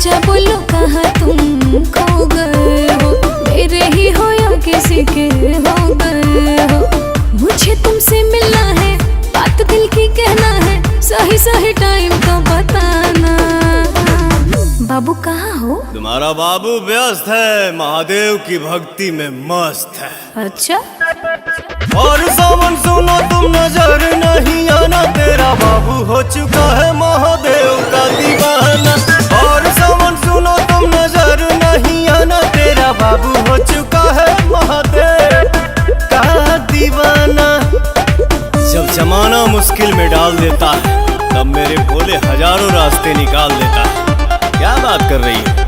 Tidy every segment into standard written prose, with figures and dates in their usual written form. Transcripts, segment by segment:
आजा बोलो कहाँ तुम खो गए हो, मेरे ही हो या किसी के हो गए हो। मुझे तुमसे मिलना है, बात दिल की कहना है, सही सही टाइम तो बताना। बाबू कहाँ हो? तुम्हारा बाबू व्यस्त है, महादेव की भक्ति में मस्त है। अच्छा। और सावन सुनो तुम नजर नहीं आना, तेरा बाबू हो चुका है महादेव का दीवाना। और सावन सुनो तुम नजर नहीं आना, तेरा बाबू हो चुका है महादेव का दीवाना। जब जमाना मुश्किल में डाल देता है, तब मेरे भोले हजारों रास्ते निकाल देता है। क्या बात कर रही है?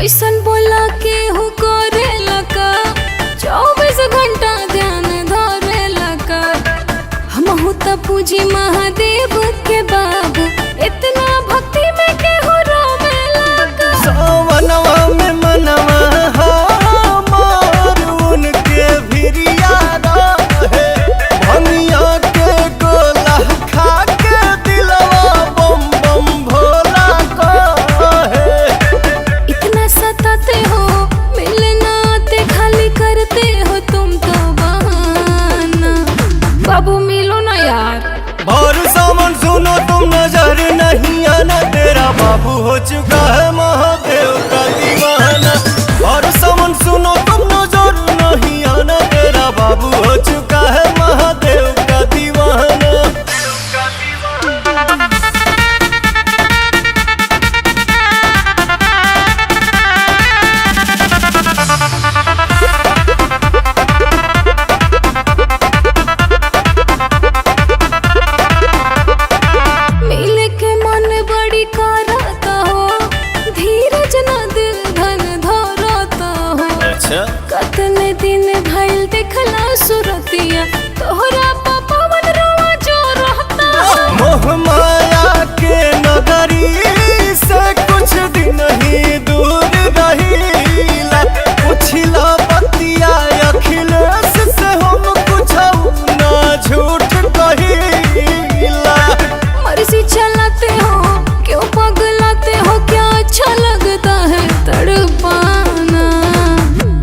ऐसन बोला के हो करे लका, 24 घंटा ध्यान धरे लका। हम हो त पूजी महादेव के बाबू, इतना भक्ति में के हो रोवे लका। सावनवा में मनवा हमार उनके भिरिया रहे, भंगिया के गोला खा के दिलवा बम बम भोला कहे। इतना सताते हो, मिलना आते खाली करते हो तुम तो बहाना। बाबू मिलो ना यार। भर सावन सुनो तुम नजर नहीं आना, तेरा बाबू हो चुका है महादेव का दीवाना। और सावन सुनो तुम नजर नहीं आना, तेरा बाबू हो चुका है महादेव का दीवाना। मिले के मन बड़ी करता हो, धीरज न दिल धन धरता हो। अच्छा। कतने दिन भइल देखला सुरतिया, तोहरा पवन रोवा जो रहता हो। मोह माया के नगरी से कुछ दिन ही दूर रहीला, पुछला बतिया अखिलेश से हम कुछ ना झूठ कहीला। मर्जी चलाते हो, क्यों पगलाते हो, क्या अच्छा लगता है तड़पाना।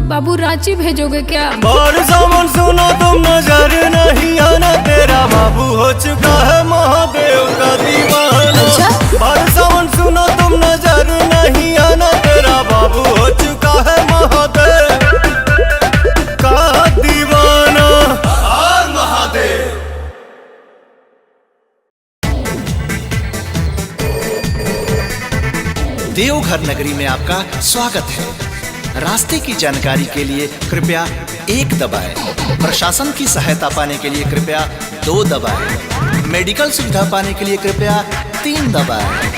बाबू रांची भेजोगे क्या? और सावन सुनो तुम नजर नहीं आना, तेरा बाबू हो चुका है महादेव का दीवाना। अच्छा? और सावन सुनो तुम नजर नहीं आना, तेरा बाबू हो चुका है महादेव का दीवाना। हर महादेव। देवघर नगरी में आपका स्वागत है। रास्ते की जानकारी के लिए कृपया 1 दबाएं। प्रशासन की सहायता पाने के लिए कृपया 2 दबाएं। मेडिकल सुविधा पाने के लिए कृपया 3 दबाएं।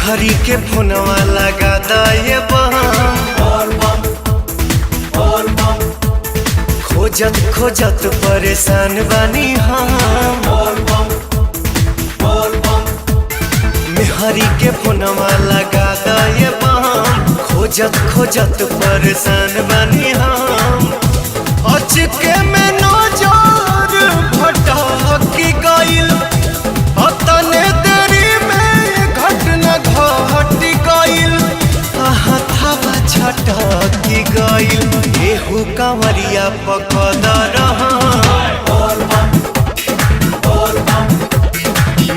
हरी के फोनवा लगा दाए खोजत खोजत परेशान बानी हम। मेहरी के फोनवा लगा दाए खोजत खोजत परेशान बानी हम। अचके में नजर भटक गइल, तने देरी में घटना घट गइल, हथवा छटक गइल। एहू कंवरिया पकड़ रहा,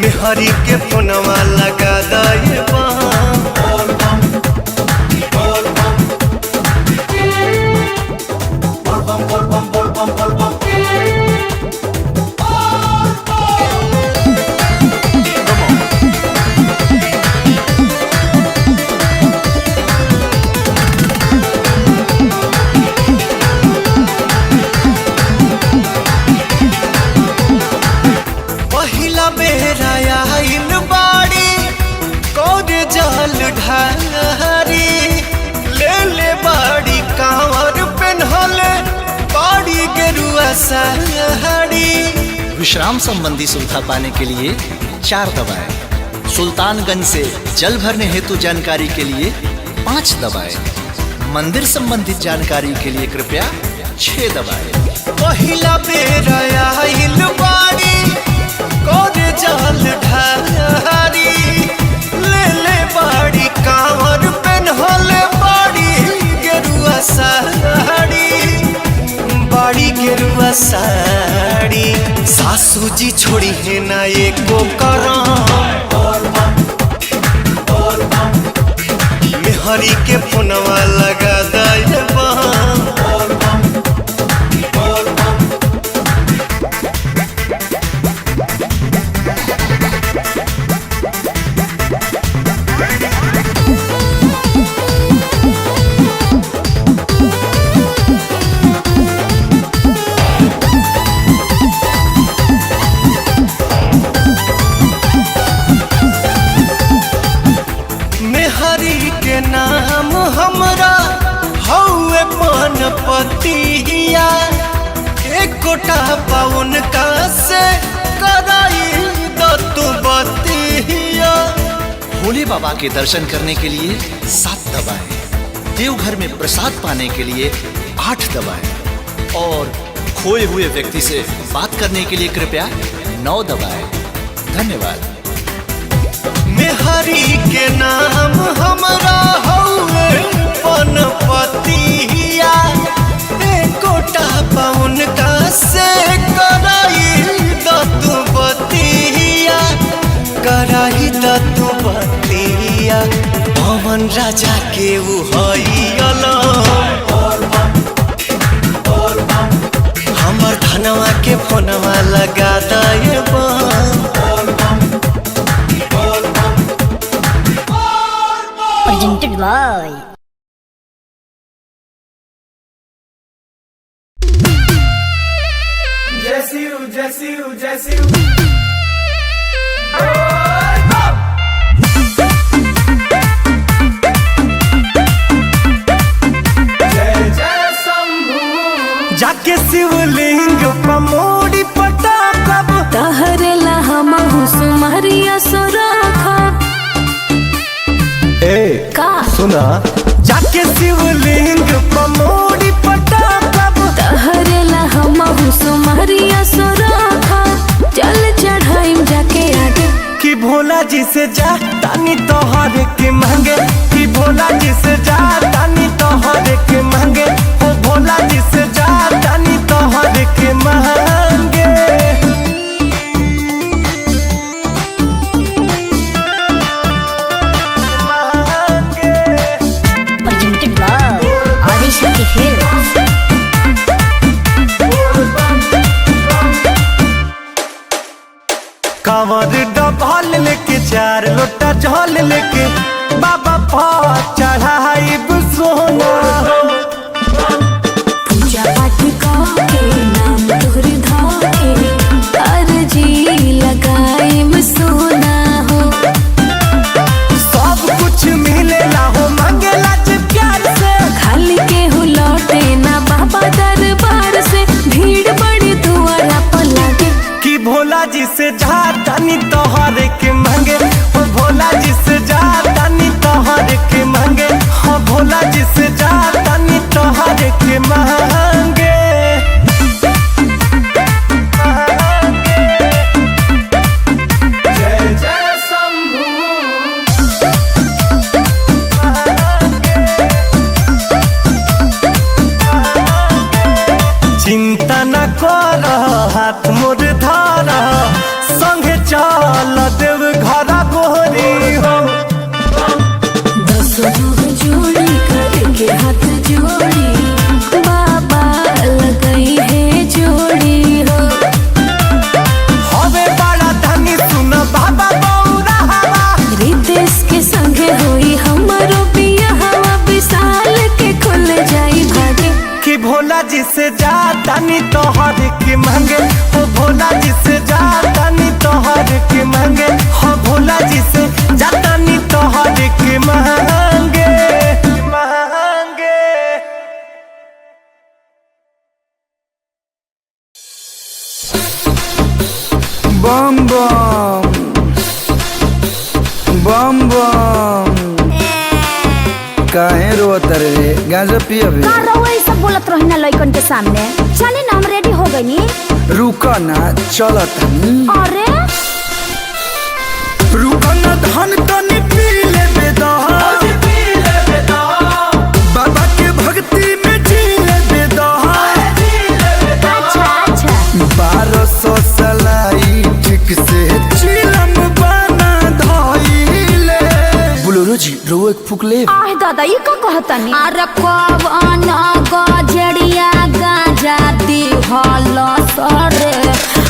मेहरी के फोनवा लगा दाए बम। साड़ी। विश्राम संबंधी सुविधा पाने के लिए 4 दबाएं। सुल्तानगंज से जल भरने हेतु जानकारी के लिए 5 दबाएं। मंदिर संबंधित जानकारी के लिए कृपया 6 दबाएं। पहिला बेर आइल बाड़ी कोरे जल ढारी, ले ले बाड़ी कांवर पेन्हले बाड़ी गेरुआ साड़ी, बाड़ी गेरुआ साड़ी। सासू जी छोड़ी है ना एको करम, मेहरी के फोनवा लगा दे बम। मेहरी के नाम हमरा हौवे पनपतिया, एकोटा पाउन का से कराई दतु बतिया। भोले बाबा के दर्शन करने के लिए 7 दबाएं। देवघर में प्रसाद पाने के लिए 8 दबाएं। और खोए हुए व्यक्ति से बात करने के लिए कृपया 9 दबाएं। धन्यवाद। मेहरी के नाम हमरा हौवे पनपतिया, एकोटा पाउन का से कराई दतु बतिया, कराई दतु बतिया। पवन राजा के उ हइला हमर धनवा के फोनवा लगा दे बम। Presented by जैसी जाके शिवलिंग पमोड़ी पटाकब, तहरेला हमहु सुमरिया सोराखा। ए का सुना, जाके शिवलिंग पमोड़ी पटाकब, तहरेला हमहु सुमरिया सोराखा। चल चढ़ाइम जाके आगे, कि भोला जी से जा तानी तोहर के मांगे, कि भोला जी से जा तानी तोहर के मांगे, ओ भोला जी से जा तानी तोहर के मांगे। presented by Adishakti Films. कांवर डबल लेके 4 लोटा जल लेके बाबा पर चढ़ाई सोना। पूजा पाठ के नाम तोहर धाके, अर्जी लगाइम सोना हो। सब कुछ मिलेला हो मांगेला जे प्यार से, खाली के हो लौटे ना बाबा दरबार से। भीड़ बड़ी दुआरा पर लागे, कि भोला जी से जा तानी तोहर के मांगे, ओ भोला जी से जा तानी तोहर के मांगे, हाँ भोला जी से जा तानी तोहर के मांगे। चिंता न कर हाथ मोर धार, संगे चल देव घर गोरी हो। 10 लोग जोड़ी करके हाथ जोड़ी, बाबा लगई है जोड़ी हो। हवे बड़ा धनी सुन बाबा बौरा हवा, रितेश के संगे होई हमरो बियाहवा। विशाल के खुल जाई भागे, कि भोला जी से जा तानी तोहर के मांगे, ओ भोला जी से जा तानी तोहर के मांगे, हाँ भोला जी से जा तानी तोहर के मांगे। बम बम काहे रोत रे? गांजा पियबे? का रहुआ ये सब बोलत रही ना लइकन के सामने? चले ना, हम रेडी हो गई नी। रुका ना, चलत हनी। अरे रुका ना धन तनी पी ले बेदा, बाबा के भक्ति में जी ले बेदा। अच्छा 1200 सलाई ठीक से चिलम बना धइले। बोलो जी रो एक फूक ले। आह दादा ये का कहतनी? अरे कवन गजड़िया गाजा दिहल सरे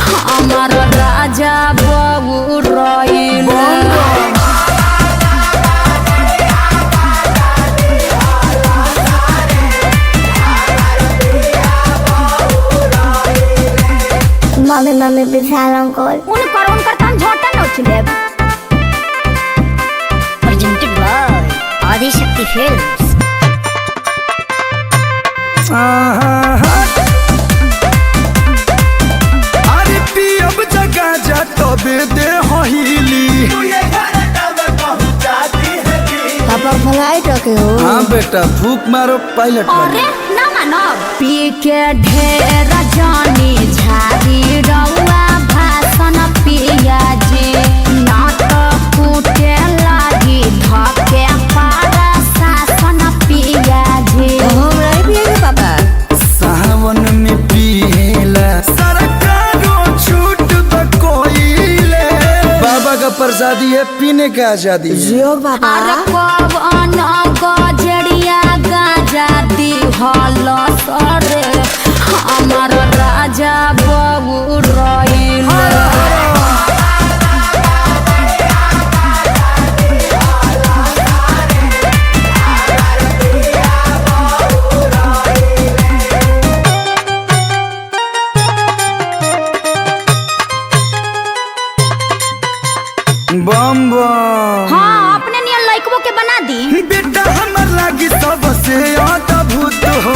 हमार राजा बबू रइल। मम्मी मम्मी विशाल अंकल उनकर काम झोटा न उछले। presented by Adishakti films. अरे पियब जगह जा तबे दे हिली। पापा फ्लाइट रखे हो। हाँ बेटा फूक मारो पायलट अरे ना मानब। पी के ढेर जानी झाड़ी रउआ भाषण पिया जी ना तो कूटे लागी धके पारा शासन पिया जी। हम नहीं पिएंगे पापा। सावन में पिएला सरकारों छूट बकोइले। बाबा का प्रसादी है, पीने का आजादी है। जियो पापा। अरे कवन गजड़िया गाजा दिहल सरे हमार राजा बबू रइल। बम बम हाँ अपने नियन लइकबो के बना दी। बेटा हमर लागी सबसे अद्भुत हो।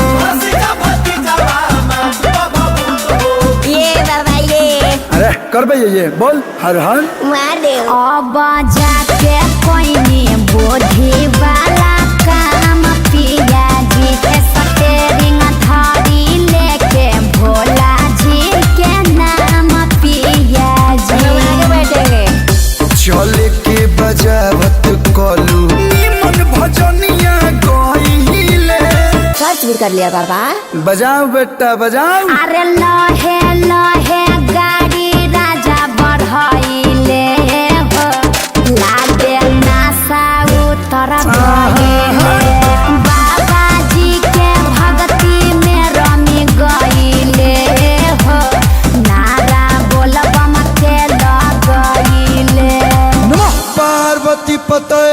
ये बाबा ये अरे करबे ये बोल हर हर महादेव। अब जाके कोई बोधी वाला काम पिया जी के स्टेरिंग धारी लेके भोला जी के नाम पिया जी। आगे बैठेंगे। चले के बजावत कलू निमन भजनिया गइले। सर्च भी कर लिया पापा। बजाओ बेटा बजाओ। अरे लहे लहे गाड़ी राजा बढ़ाइले हो लागे नासा उतर गइले। बाबा जी के भक्ति में रमी गइले हो नारा बोलबम के लगइले। नमः पार्वती पते।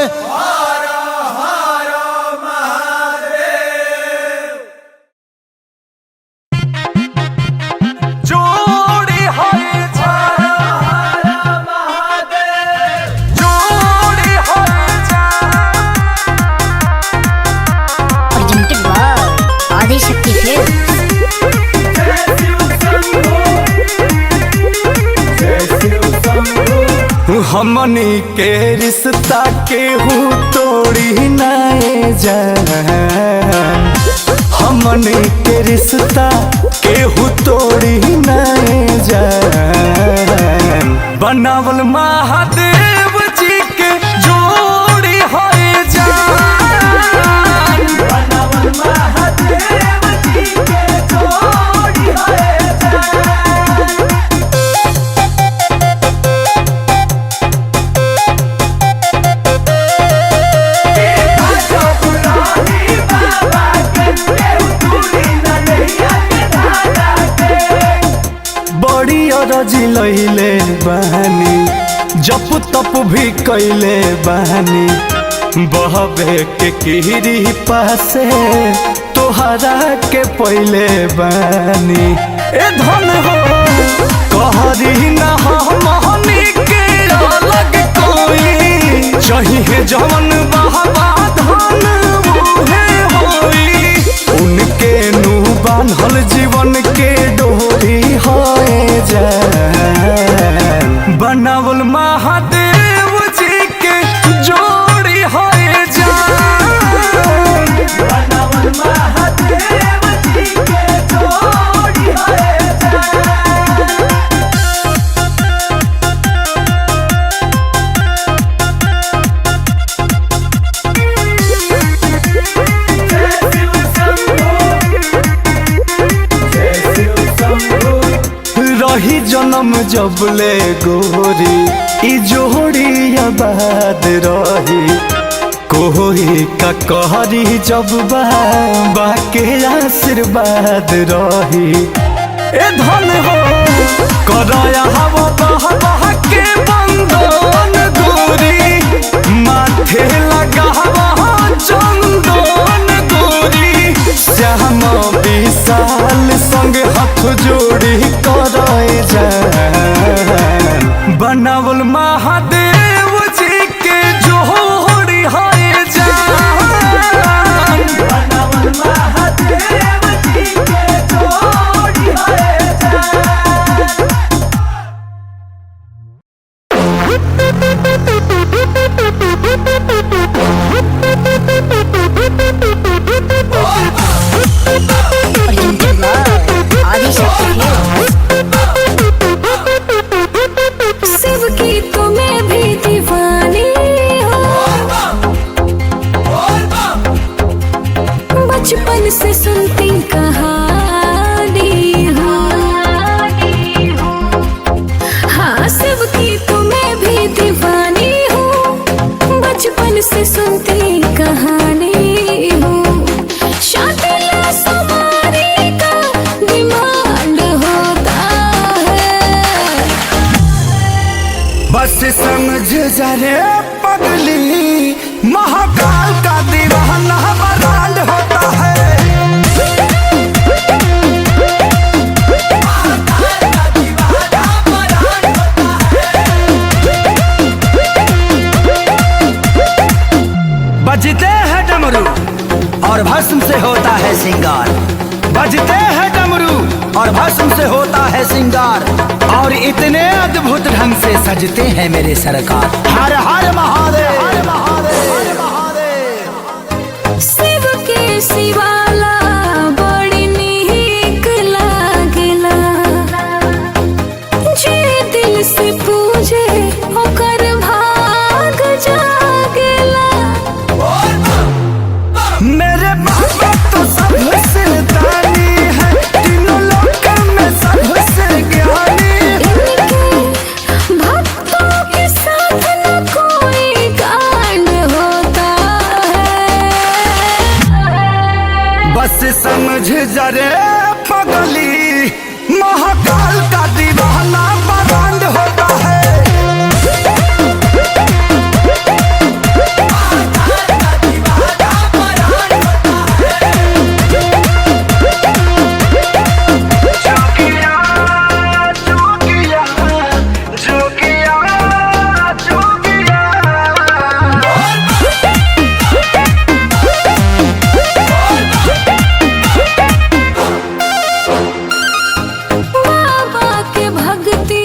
जोड़ी है छारा महादेव, जोड़ी है छारा। presented by Adishakti films. हमनी के रिश्ता केहू तोड़ी नाए जान। हमनी के रिश्ता केहू तोड़ी नाए जान। बनावल महादेव जी के जोड़ी है जान। बनावल महादेव जी के जोड़ी है जान। बड़ी अरजी लैले बहानी जप तप भी कैले बहानी। बहबे के किरी पासे तोहरा के पहले बानी। ए धन हो कहरी ना हमनी के अलग कोई चाहिए जवन बहबा धन मुहे होई। उनके नु बांधल जीवन के डोरी होए जान। बनावल महादेव जी के जो जन्म जब ले गोरी ई जोड़ी आबाद रही कोई का कहरी जब बाबा के आशीर्वाद रही ए धन हो कराया हवा बहा के बंदन गोरी माथे लगा हवा चंदन गोरी श्याम विशाल संग हाथ जोड़ी कराए जान बनावल महादेव जी के जोड़ी है जान बनावल महादेव जी के जोड़ी है जान। presented by Adi Shakti Films. Shiv की तो मैं भी दीवानी हूँ बचपन से सुनती कहानी हूँ हाँ शिव की तो मैं भी दीवानी हूँ बचपन से सुनती कहानी हूँ शादिला समारी का डिमांड होता है बस समझ जा रे पगली महाकाल का दीवाना बरांड होता है बजते हैं डमरू और भस्म से होता है सिंगार बजते हैं डमरू और भस्म से होता है सिंगार और इतने अद्भुत ढंग से सजते हैं मेरे सरकार हर हर महादेव हर महादेव हर महादेव। शिव के शिवाला बड़ी नीक लागेला जे दिल से पूजे ओकर भाग जागेला मेरे बाबा तो सबसे दानी है तीनों लोक में सबसे ज्ञानी इनके भक्तों के साथ न कोई कांड होता है बस समझ जा रे पगली महाकाल का दीवाना बरांड होता है बाबा के भक्ति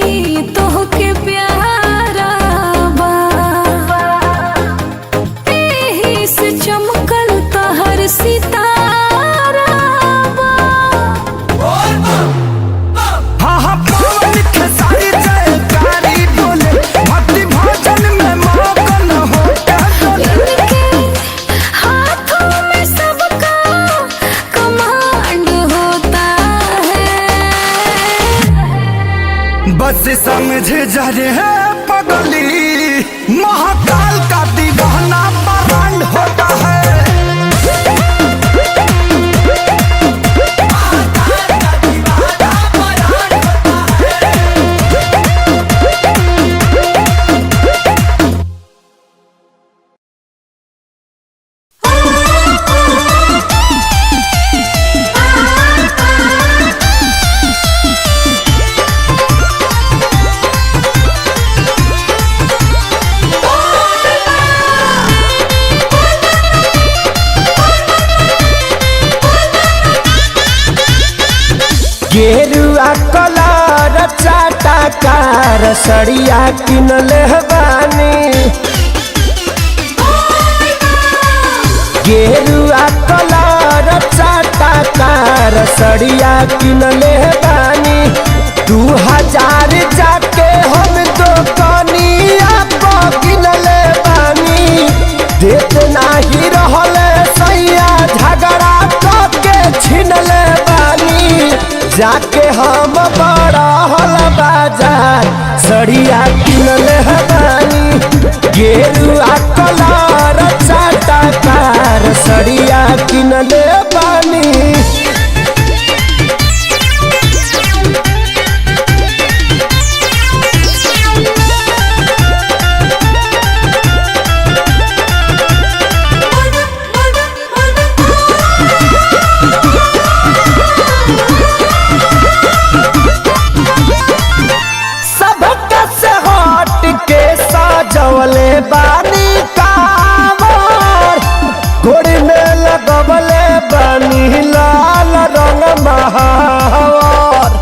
तोहके प्यारा बा एही से चमकल तहर सितारा बा हाँ हाँ पवन के सारी जयकारी बोले भक्ति भजन में मगन होता इनके हाथों में सबका कमांड होता है बस समझ जा रे पगली महाकाल का दीवाना बरांड होता है गेरुआ कलर चाटा कार सड़िया किनले बानी गेरुआ कलर चाटा कार सड़िया किनले बानी 2000 जाके हम दुकानिया पर किनले बानी देत नाही रहले सैया झगड़ा करके छीनले बानी जाके हम बड़ा हल बाजार सड़िया किनले बानी गेरुआ कलर चाटा कार सड़िया किनले बानी। जवले बानी कावर घोड़ी में लगवले बानी लाल रंग महावर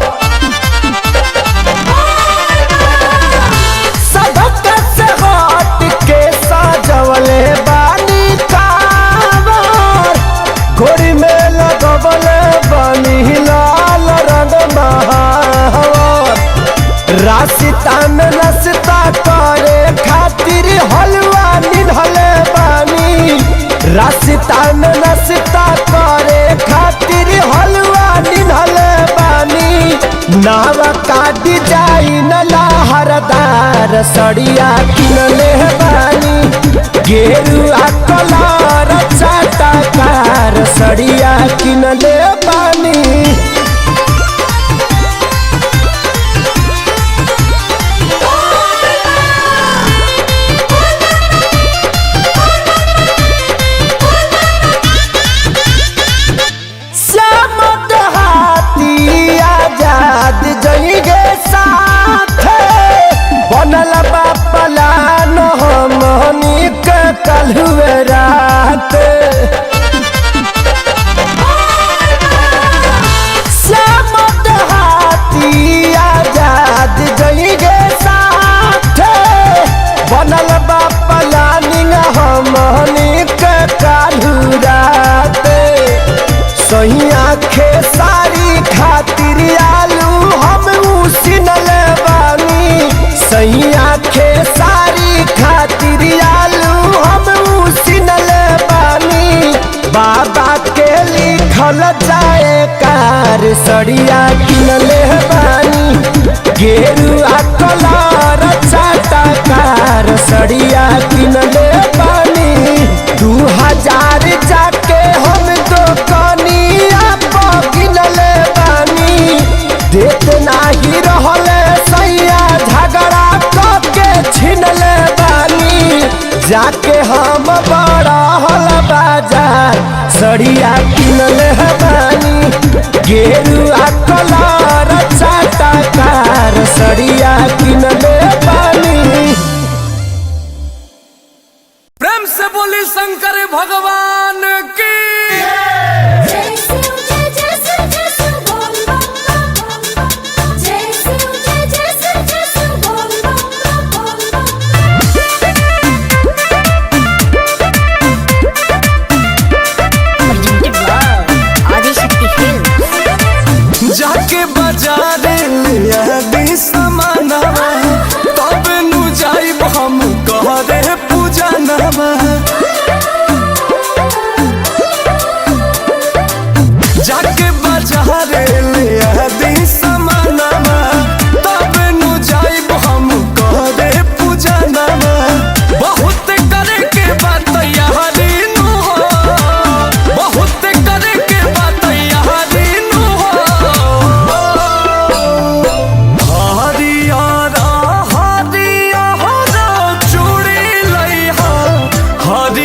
सबक से हट के सजवले बानी कावर घोड़ी में लगवले बानी लाल रंग महावर रास्ता में रास्ता करे खातिर हलवा निधले बानी रास्ता में रास्ता करे खातिर हलवा निधले बानी नाव का डिजाइन लहरदार सड़िया किनले बानी गेरुआ कलर चाटा कार सड़िया किनले बानी। बनल बापला हमनी के कलुए रात श्यामत हाथी आजाद जइगे साथ बनल बापला हमनी के कलु रात सहिया खेसारी खातिर आलू हम उसिनले बानी सैया खेसारी खातिर आलू हम उसिनले बानी बाबा के लिखल जाए कार सड़िया किनले बानी गेरुआ कलर चाटा कार सड़िया किनले बानी 2000 जाके हम दुकानिया किनले बानी देत नाही रहले सैया झगड़ा करके छिनले बानी जाके हम बड़ा हल बाजार सड़िया किनले बानी गेरुआ कलर चाटा कार सड़िया किनले बानी। प्रेम से बोली शंकर भगवान की जाके बाजार लिया दी समानवा तब नु जाइब हम कहरे पूजा नवा जाके बाजार लिया दी समानवा तब नु जाइब हम कहरे पूजा नवा बहुत करे के बात यारी नु हो बहुत करे के बात यारी नु हो हरियर चूड़ी लइहा हरियर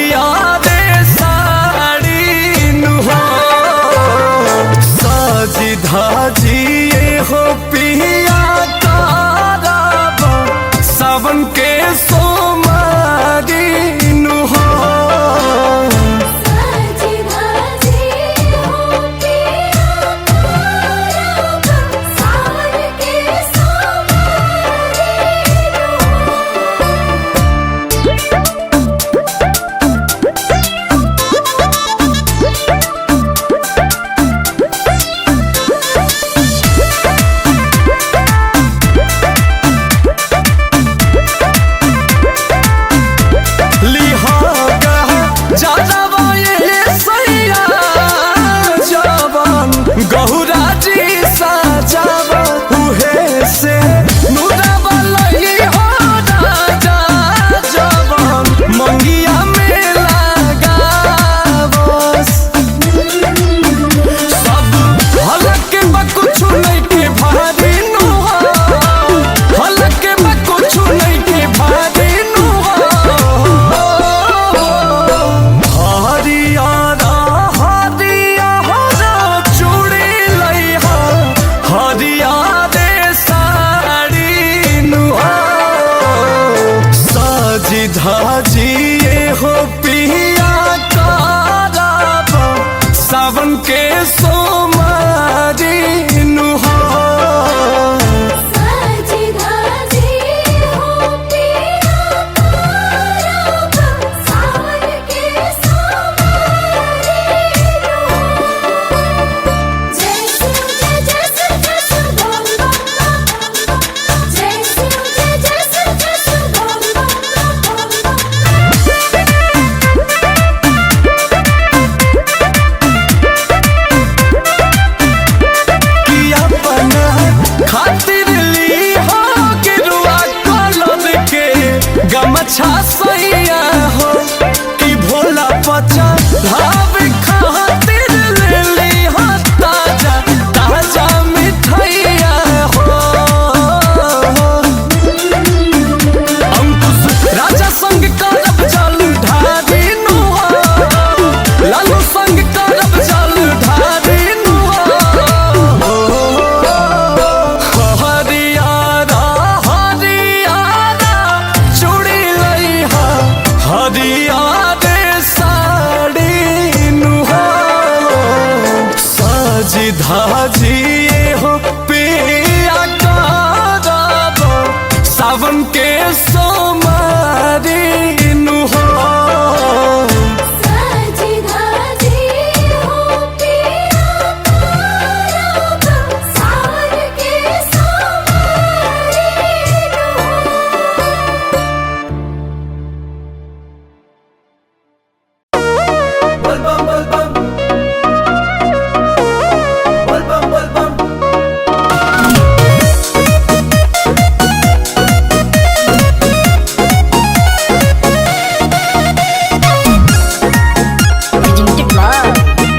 Presented by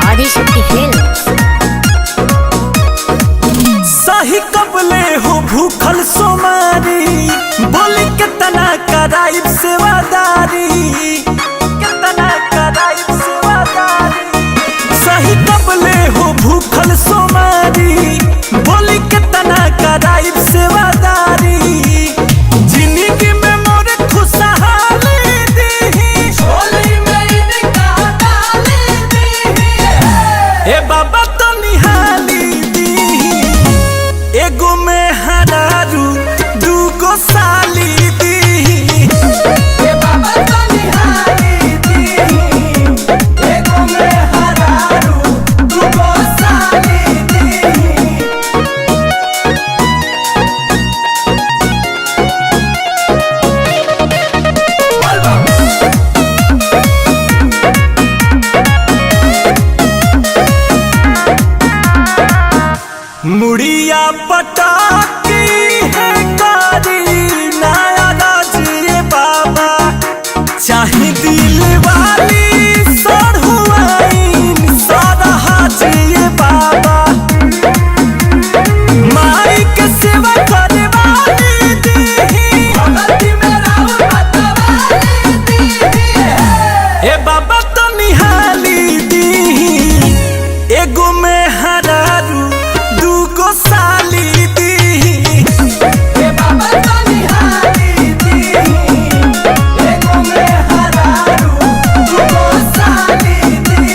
आदिशक्ति फिल्म्स। सही कबले हो भूखल सोमारी, बोली कितना कराइब सेवादारी, कितना कराइब सेवादारी। सही कबले हो भूखल सोमारी, बोली कितना कराइब सेवादारी। जिंदगी में मोरे खुशहाली दी, झोली में इनका डाली दी। ए बाबा तो निहाली दी, एगो में हरारू दूगो साली दी। ए बाबा तो निहाली दी, एगो में हरारू दूगो साली दी। मुड़िया पटाकी है कारी नया राजिए बाबा, चाहे दिल वाली सड़हुआइन सारा हाजिए बाबा। माई के सेवा करे वाली दी, भगती में राहुल मतवाली दी। ए बाबा तो निहाली दी, एगो में हरारू दूगो साली दी। ए बाबा तो निहाली दी, एगो में हरारू दूगो साली दी।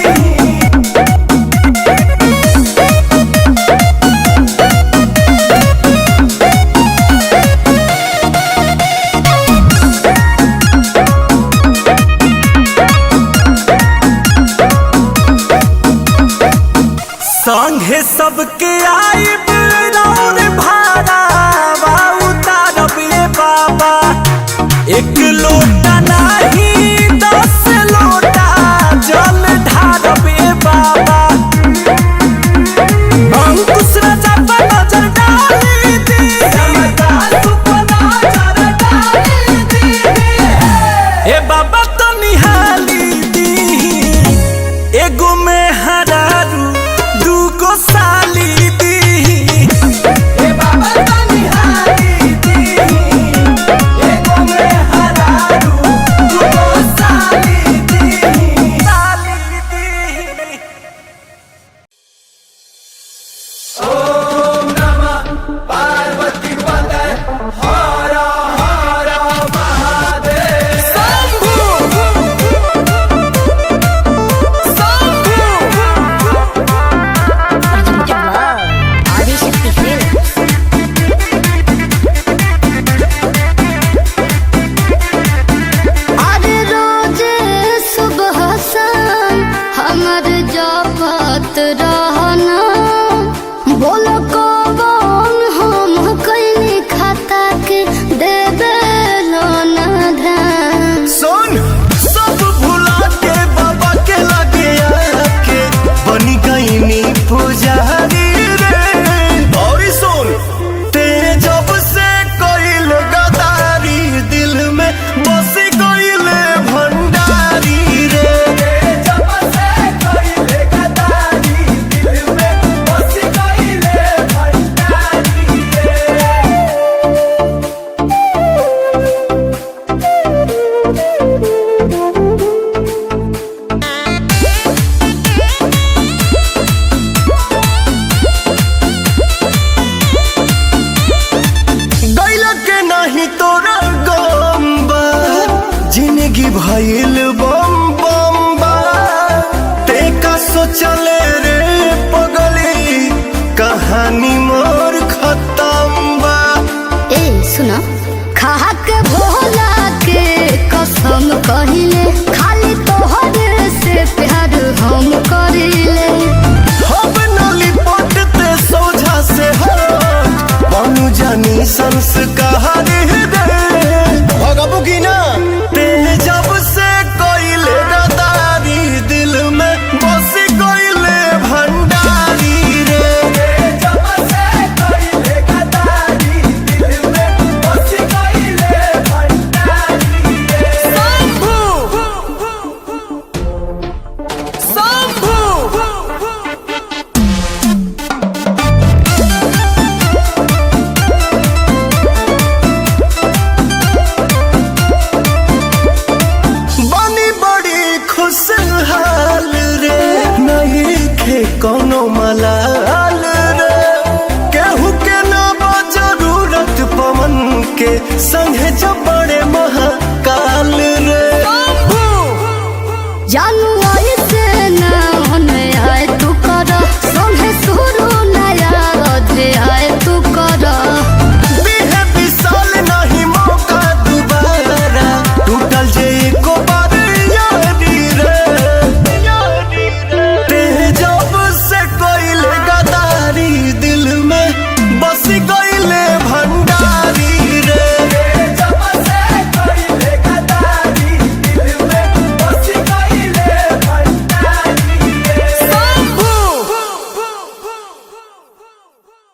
संघे सबके आइब रौर भाड़ा उतारब ए बाबा। एक लोटा नहीं 10 लोटा जल ढारब ए बाबा। अंकुश राजा पर नजर डाली दी, ए बाबा तो निहाली दी, एगो में हरारू दूगो साली दी। ए बाबा तो निहाली दी, एगो में हरारू दूगो साली दी। साली दी। ओम नमः पार्वती पतये हर हर Mahadev. Presented by Adishakti films. अरे रोज सुबह शाम हमर जपत रहना, बोलो कौन हम कैली खाता के देवे ना ध्यान। सुन सब भुला के बाबा के लगे आके बनी गईनी पुजारी रे। और सुन ते जब से कोइल गदारी, दिल में बसी कोइल भंडारी रे। जब से कोइल गदारी, दिल में बसी कोइल भंडारी रे। गैला के नहीं तोरा गम बा, जिंदगी भइल बम बम बा। ते का सोचले रे पगली, कहानी मोर खत्म बा। ए सुनो, खा के भोला के कसम कहिले, खाली तोहरे से प्यार हम करिले। हम नली पटते सोझा से हट, बनू जानी संस्कार दे। भगबू की ना ते जब से कोइल गदारी, दिल में खुशहाल रे, नहीं खे कोनो मलाल रे, केहू के ना जरूरत पवन के संगे जब